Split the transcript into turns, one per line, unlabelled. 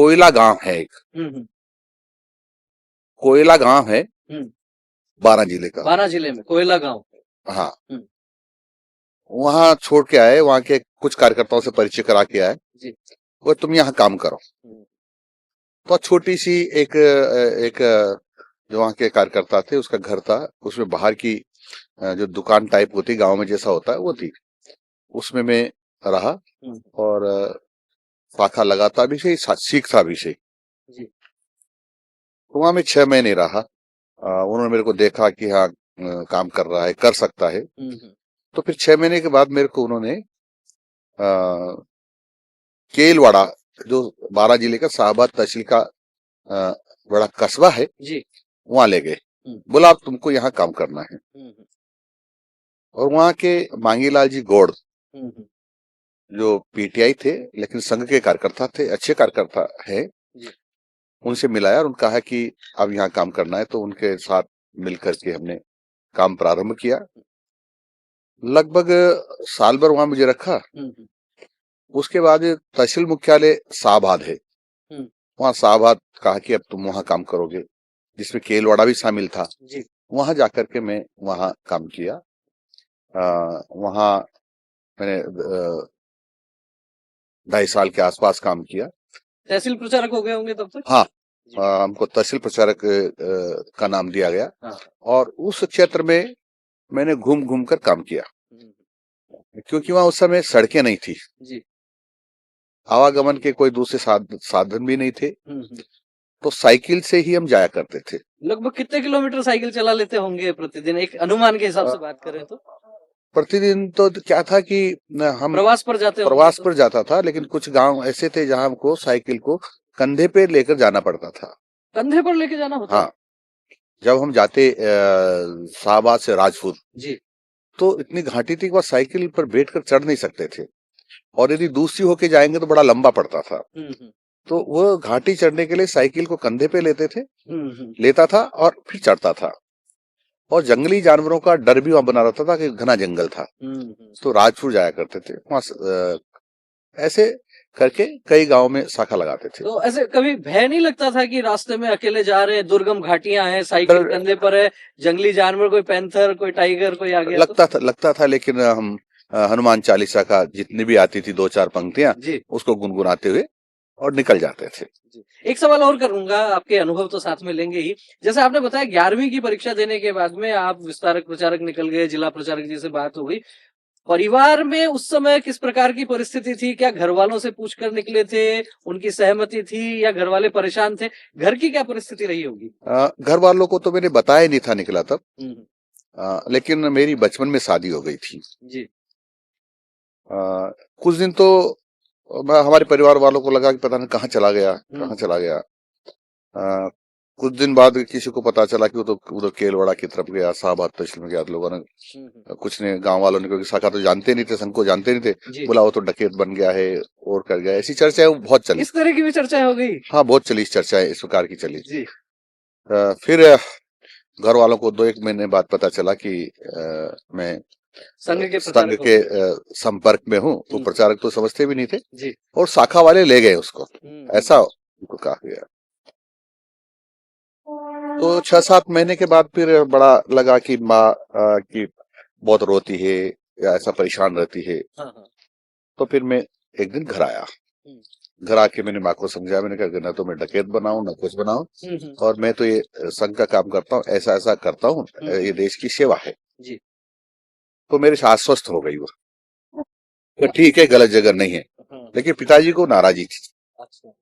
कोयला गांव है एक,
हम्म।
कोयला गांव है
हम्म।
12 जिले का।
12 जिले में कोयला गांव।
हाँ,
हम्म।
वहां छोड़ के आए, वहां के कुछ कार्यकर्ताओं से परिचय करा के आए,
जी।
वो तुम यहाँ काम करो।
हम्म।
तो छोटी सी एक एक जो वहां के कार्यकर्ता थे उसका घर था, उसमें बाहर की जो दुकान टाइप होती गांव में जैसा होता है वो थी, उसमें मैं रहा
हम्म।
और शाखा लगाता भी सही, सीखता भी सही।
जी।
तो वहां मैं 6 महीने रहा। उन्होंने मेरे को देखा कि हाँ काम कर रहा है, कर सकता है।
हम्म।
तो फिर 6 महीने के बाद मेरे को उन्होंने अ, केलवाड़ा, जो 12 जिले का शाहबाद तहसील का अ, बड़ा कस्बा है,
जी।
वहां ले गए। बोला अब तुमको यहाँ काम करना है।
हम्म।
और वहां के मांगीलाल जी गौड़,
हम्म।
जो पीटीआई थे लेकिन संघ के कार्यकर्ता थे, अच्छे कार्यकर्ता है,
जी।
उनसे मिलाया और उनका है कि अब यहाँ काम करना है। तो उनके साथ मिलकर के हमने काम प्रारंभ किया। लगभग साल भर वहां मुझे रखा।
हम्म।
उसके बाद तहसील मुख्यालय शाहबाद है,
हम्म।
वहां शाहबाद कहा कि अब तुम वहां काम करोगे, जिसमें केलवाड़ा भी शामिल था।
जी।
वहां जाकर के मैं वहां काम किया। वहां मैंने 2.5 साल के आसपास काम किया।
तहसील प्रचारक हो गए होंगे तब तक।
हाँ,
जी।
हमको तहसील प्रचारक का नाम दिया गया।
हाँ।
और उस क्षेत्र में मैंने घूम घूम कर काम किया,
हम्म।
क्योंकि वहां उस समय सड़कें नहीं थी,
जी।
आवागमन के कोई दूसरे साधन भी नहीं थे।
हम्म।
तो साइकिल से ही हम जाया करते थे।
लगभग कितने किलोमीटर साइकिल चला लेते होंगे प्रतिदिन, एक अनुमान के हिसाब से बात करें तो?
प्रतिदिन तो क्या था कि हम
प्रवास पर जाते होंगे
प्रवास
तो?
पर जाता था, लेकिन कुछ गांव ऐसे थे जहां हमको साइकिल को कंधे पे लेकर जाना पड़ता था।
कंधे पर लेके जाना होता?
हाँ, जब हम जाते शाहबाद से राजपुर,
जी।
तो इतनी घाटी थी कि वह साइकिल पर बैठकर चढ़ नहीं सकते थे, और यदि दूसरी होके जाएंगे तो बड़ा लंबा पड़ता था।
हम्म।
तो वो घाटी चढ़ने के लिए साइकिल को कंधे पे लेते थे,
हम्म।
लेता था और फिर चढ़ता था। और जंगली जानवरों का डर भी वहां बना रहता था कि घना जंगल था।
हम्म।
तो राजपुर जाया करते थे, वहां ऐसे करके कई गांव में शाखा लगाते थे।
तो ऐसे कभी भय नहीं लगता था कि रास्ते में अकेले जा रहे हैं, दुर्गम घाटियां हैं, साइकिल
डर
कंधे पर है, जंगली जानवर, कोई पैंथर, कोई टाइगर, कोई आ गया तो?
लगता था, लेकिन हम हनुमान चालीसा का जितनी भी आती थी 2-4 पंक्तियां,
जी।
उसको गुनगुनाते हुए और निकल जाते थे।
जी। एक सवाल और करूंगा, आपके अनुभव तो साथ में लेंगे ही। जैसे आपने बताया 11वीं की परीक्षा देने के बाद में आप विस्तारक प्रचारक निकल गए, जिला प्रचारक जी से बात हो गई। परिवार में उस समय किस प्रकार की परिस्थिति थी? क्या घर वालों से पूछकर निकले थे, उनकी सहमति थी, या घर वाले परेशान थे? घर की क्या परिस्थिति रही होगी?
घर वालों को तो मैंने बताया नहीं था निकला तब।
हम्म।
लेकिन मेरी बचपन में शादी हो गई थी।
जी।
कुछ दिन तो हमारे परिवार वालों को लगा कि पता नहीं कहाँ चला गया, कहाँ
हम्म।
चला गया। कुछ दिन बाद किसी को पता चला कि वो तो उधर केलवाड़ा की तरफ गया, शाहबाद तहसील में गया। तो लोगों ने, कुछ ने, गांव वालों ने, क्योंकि शाखा तो जानते नहीं थे, संघ को जानते नहीं थे,
जी।
बोला वो तो डकैत बन गया है और कर गया। ऐसी चर्चाएं बहुत चली।
इस तरह की भी चर्चा हो गई?
हाँ, बहुत चली, इस चर्चाएं इस प्रकार की चली।
जी।
फिर घर वालों को 2-1 महीने बाद पता चला कि मैं
संघ के
संघ
प्रचारक हो
के
गए?
संपर्क में हूँ। तो प्रचारक तो समझते भी नहीं थे,
जी।
और शाखा वाले ले गए उसको, ऐसा उनको कहा गया। तो 6-7 महीने के बाद फिर बड़ा लगा कि माँ की बहुत रोती है या ऐसा परेशान रहती है।
हाँ हाँ।
तो फिर मैं एक दिन घर आया। घर आके मैंने माँ को समझाया, मैंने कहा ना तो मैं डकैत बनाऊं ना कुछ बनाऊं, और मैं तो ये संघ का काम करता हूँ, ऐसा ऐसा करता हूँ, ये देश की सेवा है।
जी।
तो मेरे से आश्वस्त हो गई वो, तो ठीक है, गलत जगह नहीं है।
हाँ।
लेकिन पिताजी को नाराजी थी।
अच्छा।